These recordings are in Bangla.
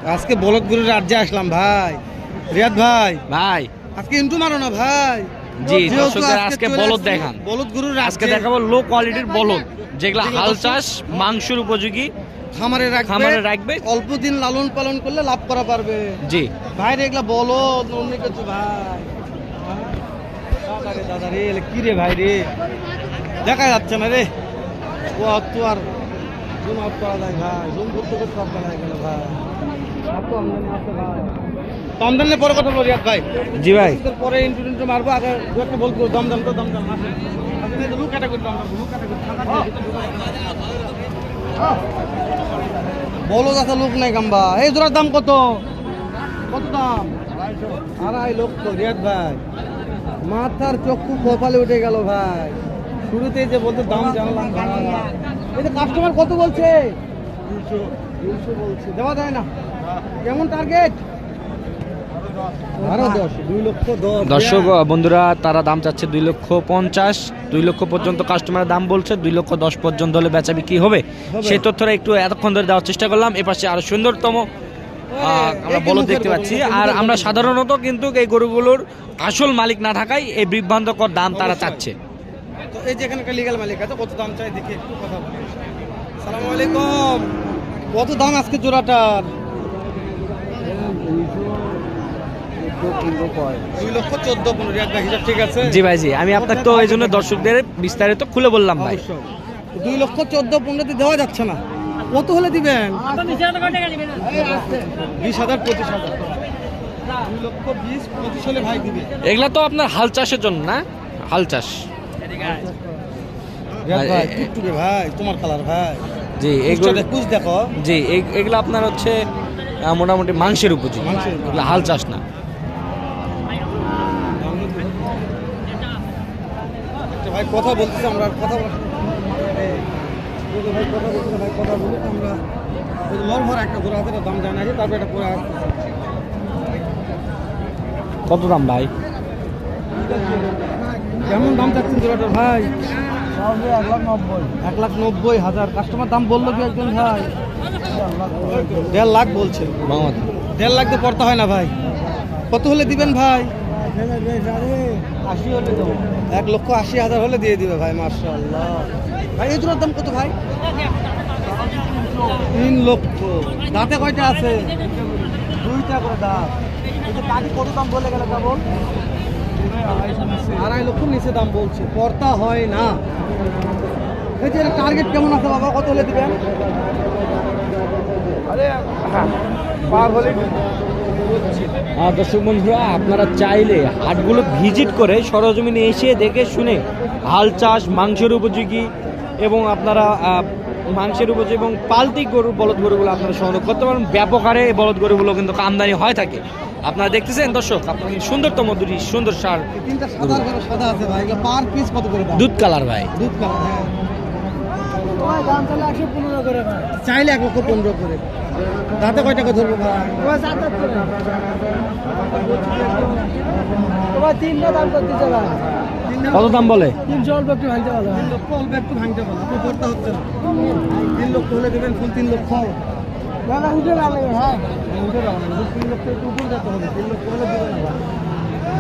আজকে বলদ গরুর রাজ্যে আসলাম ভাই। রিয়াদ ভাই, ভাই আজকে ইন্টু মারো না ভাই। জি যেহেতু দর্শকদের আজকে চলে বলদ আসছি, দেখান। বলদ গরুর আজকে রাজ্যে দেখাবো লো কোয়ালিটির বলদ, যেগুলো যেগুলো হাল দর্শক চাষ মাংসের উপযোগী, খামারে খামারে রাখবে। অল্প দিন লালন পালন করলে লাভ করা পারবে। জি ভাই রে এগুলা বলদ অন্য কিছু ভাই। দাদা রে দাদা রে, এলে কি রে ভাই রে, দেখা যাচ্ছে না রে। ও তো আর জুম আউট করা যায় ভাই, জুম করতে করতে সব বেলা গেল ভাই। এত আমদানি আছে ভাই। তো আমদানির পরে কথা বলি রিয়াদ ভাই। জি ভাই, এর পরে ইন্টু মারবো, আগে দু একটা বলবো দমদম তো দমদম আসে। আসলে look category Dumdum, look category বলো দাদা, লোক নাই গাম্বা। এই জোড়ার দাম কত? কত দাম? 2.5 লক্ষ। রিয়াদ ভাই মাথার চক্ষু কপালে উঠে গেল ভাই। শুরুতেই যে বলতে দাম জানলাম ভাই। এই যে কাস্টমার কত বলছে? 200 বলছে, দেওয়া যায় না। কেমন টার্গেট? আরো 10, 2,10,000। দর্শক বন্ধুরা তারা দাম চাচ্ছে 2,50,000, 2 লক্ষ পর্যন্ত কাস্টমার দাম বলছে। 2,10,000 পর্যন্ত হলে বেচা বিক্রি হবে। সেই তথ্যটা একটু এতক্ষণ ধরে দেওয়ার চেষ্টা করলাম। এপাশে আরো সুন্দরতম আমরা বলদ দেখতে পাচ্ছি। আর আমরা সাধারণত কিন্তু এই গরুগুলোর আসল মালিক না থাকায় এই বিভ্রান্তকর দাম তারা চাচ্ছে। তো এই যে এখানে একটা লিগ্যাল মালিক আছে, কত দাম চাই দেখি একটু কথা বলি। আসসালামু আলাইকুম, কত দাম আজকে জোড়াটার? 2,14,15,000। রিয়াদ ভাই হিসাব ঠিক আছে? জি ভাই, জি আমি আপনাকে তো এই জন্য দর্শকদের বিস্তারিত খুলে বললাম ভাই। 2,14,15,000 দেওয়া যাচ্ছে না, কত হলে দিবেন? 20,000, 25,000। 2,20,25,000 হলে ভাই দিবে। এগুলা তো আপনার হাল চাষের জন্য না, হাল চাষ। রিয়াদ ভাই টুকটুকে ভাই, তোমার কালার ভাই। জি কুচ দেখো। জি এগুলো আপনার হচ্ছে মোটামুটি মাংসের উপযোগী, মাংসের উপযোগী। এগুলো হাল চাষ না। ভাই কথা বলতেছি আমরা, কথা ভাই কথা বলতে ভাই, কথা বলি আমরা। লর ভর একটা ঘোরা হাতে দাম জানা আছে, তারপরে এটা পরে আসছে। কত দাম ভাই? কেমন দাম চাচ্ছেন জোড়াটার ভাই? 1,90,000। কাস্টমার দাম বললো কি একজন ভাই? 1.5 লাখ বলছে। 1.5 লাখ তো পড়তে হয় না ভাই, কত হলে দিবেন ভাই? 80 হলে দেবো। 1,80,000 হলে দিয়ে দিবে ভাই। মাশাআল্লাহ ভাই, এই জোড়ার দাম কত ভাই? 3 লক্ষ। দাঁতে কয়টা আছে? 2টা করে দাঁত। এই যে কাকি কত দাম বলে গেল কেবল? 2.5 লক্ষ নিচে দাম বলছে, পড়তা হয় না। এই যে টার্গেট কেমন আছে বাবা, কত হলে দিবেন? দর্শক বন্ধুরা আপনারা চাইলে হাটগুলো ভিজিট করে সরজমিনে এসে দেখে শুনে হাল চাষ মাংসের উপযোগী এবং আপনারা মাংসের উপযোগী এবং পালতি গরু বলদ গরুগুলো আপনারা সংগ্রহ করতে পারেন। ব্যাপক হারে এই বলদ গরুগুলো কিন্তু আমদানি হয় থাকে। আপনারা দেখতেছেন দর্শক, আপনার সুন্দরতম দুটি সুন্দর সার 3টা সাদা করে সাদা আছে ভাই, এগুলো পার পিস কত করে দাম? দুধ কালার ভাই। দুধ কালার, হ্যাঁ। দাম তাহলে 115 করে ভাই, চাইলে 1,15,000 করে। দাঁতে কয় টাকা ধরবো ভাই? কত দাম বলে? 300 অল্প একটু ভাঙতে পারো। 3 লক্ষ অল্প একটু ভাঙতে পারো, আপনি করতে হচ্ছে না। 3 লক্ষ হলে দেবেন, ফুল 3 লক্ষ।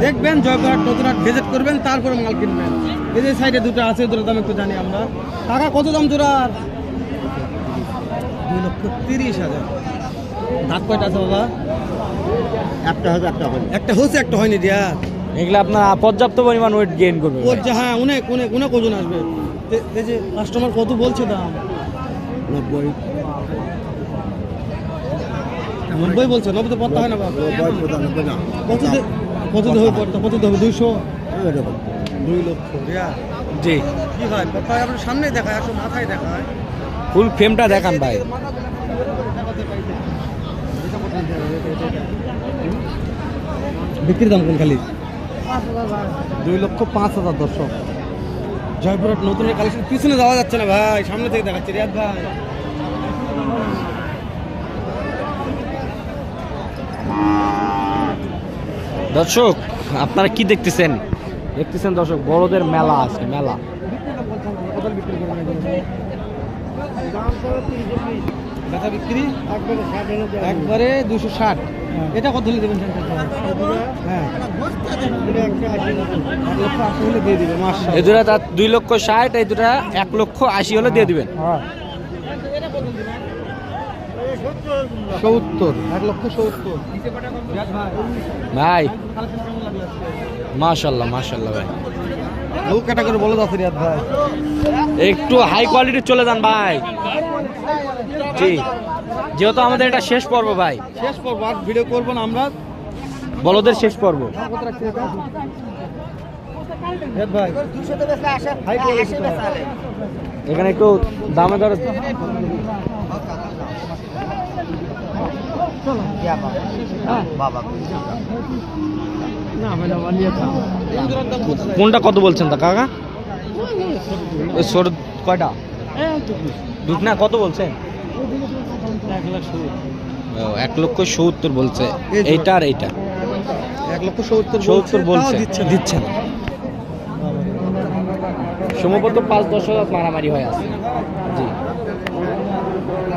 দেখবেন জয়পুরহাট নতুনহাট ভিজিট করবেন, তারপরে মাল কিনবেন। এই যে সাইডে দুটো আছে, দুটোর দাম একটু জানি আমরা। টাকা কত দাম জোড়ার? 2,30,000। দাঁত কয়টা আছে বাবা? একটা হবে, একটা হয়নি। একটা হচ্ছে, একটা হয়নি দিয়া। এগুলো আপনার পর্যাপ্ত পরিমাণ ওয়েট গেইন করবে। হ্যাঁ, অনেক অনেক অনেক ওজন আসবে। এই যে কাস্টমার কত বলছে দাম? 90 বলছে। 90 তো পড়তে হয় না বাবা। কত দেবে পড়তে? কত দেবে? 200, 2 লক্ষ। জি কি ভাই, পড়তে হয় আপনার সামনে দেখায়, আসলে মাথায় দেখায়। ফুল ফ্রেমটা দেখান ভাই। বিক্রির দাম কোন খালি? 2,05,000। দর্শক জয়পুরহাট নতুনের কালেকশন, পিছনে যাওয়া যাচ্ছে না ভাই, সামনে থেকে দেখাচ্ছে রিয়াদ ভাই। দর্শক আপনারা কি দেখতেছেন? দর্শক বড়দের মেলা আছে, মেলা। বেচা বিক্রি একবারে 260। এটা কত হলে দেবেন? হ্যাঁ 1,80,000 হলে দিয়ে দিবে। মাশাআল্লাহ, এই দুটা 2,60,000, এই দুটা 1,80,000 হলে দিয়ে দিবেন। 70, 1,70,000। ভাই মাশাআল্লাহ মাশাআল্লাহ ভাই, লো ক্যাটাগরি বলে দাও রিয়াদ ভাই। একটু হাই কোয়ালিটির চলে যান ভাই। জি, যেহেতু আমাদের এটা শেষ পর্ব ভাই, শেষ পর্ব, আর ভিডিও করবো না আমরা। বলদের শেষ পর্ব। রিয়াদ ভাই হাই কোয়ালিটি এখানে একটু দামে দর কোনটা কত বলছেন তা কাকা? ওই ছোট কয়টা দুধ না কত বলছেন? 1,70,000 বলছে। এইটা আর এইটা 1,70,000 বলছে, দিচ্ছে দিচ্ছে না। সম্ভবত 5-10 হাজার মারামারি হয়ে আছে। জি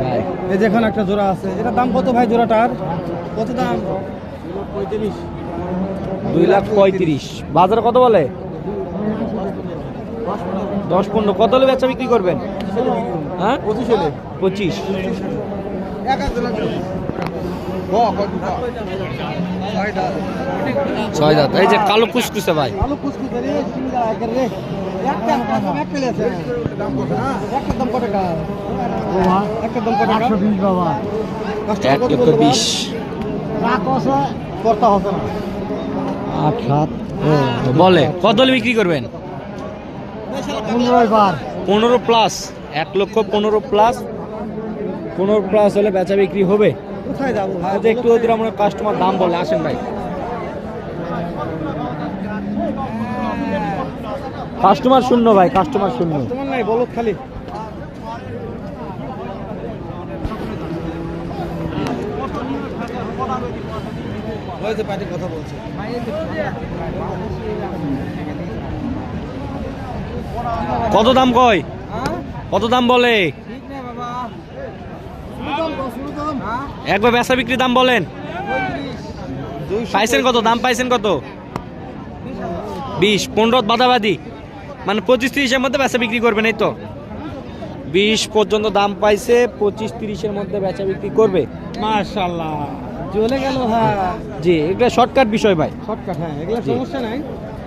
ভাই, এই যে এখানে একটা জোড়া আছে, এটার দাম কত ভাই? জোড়াটার কত দাম? 2,35,000। বাজারে কত বলে? 10-15। কত হলে বেচা বিক্রি করবেন? হ্যাঁ 25। 6,000। এই যে কালো কুসকুসে ভাই, আলু কুচকুচে রে, সিঙ্গা একের রে। একটা পেলে আছে। একটার দাম কত টাকা? একটার দাম কত টাকা? 120 বাবা। 1,20,000। করতে হবে না। 8-7 বলে কত হলে বিক্রি করবেন? 15 বার 15 প্লাস। 1,15,000 প্লাস। 15 প্লাস হলে বেচা বিক্রি হবে। কোথায় যাবো ভাই? যে একটু ওদের আমরা কাস্টমার দাম বলে আসেন ভাই। কাস্টমার শূন্য ভাই, কাস্টমার শূন্য। তোমার নাই বলো খালি। ওই যে পার্টি কথা বলছে। কত দাম কয়? কত দাম বলে? ঠিক নেই বাবা। শুরু দাম। একবার বেচা বিক্রি দাম বলেন। পাইছেন কত? দাম পাইছেন কত? 20। 15 বাদাবাদি, মানে 25-30-এর মধ্যে বেচা বিক্রি করবেন, এই তো 20 পর্যন্ত দাম পাইছে। 25-30-এর মধ্যে বেচা বিক্রি করবে। মাশাআল্লাহ, চলে গেল। হ্যাঁ জি, এটা শর্টকাট বিষয় ভাই। শর্টকাট। হ্যাঁ এগুলো জি। সমস্যা নাই।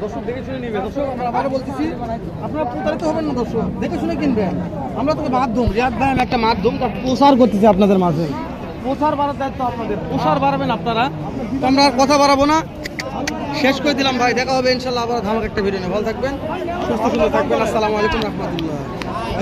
দর্শক দেখে শুনে নিবে। দর্শক আমরা আবারও বলতেছি, আপনারা প্রতারিত হবেন না। দর্শক দেখে শুনে কিনবেন। আমরা তো মাধ্যম, রিয়াদ ভাই আমি একটা মাধ্যম, তার প্রচার করতেছি আপনাদের মাঝে। প্রচার বাড়ার দায়িত্ব আপনাদের। প্রচার বাড়াবেন আপনারা, তো আমরা আর কথা বাড়াবো না, শেষ করে দিলাম ভাই। দেখা হবে ইনশাল্লাহ আবার ধামাক একটা ভিডিও নিয়ে। ভালো থাকবেন, সুস্থ সুন্দর থাকবেন। আসসালামু আলাইকুম রহমতুল্লাহ।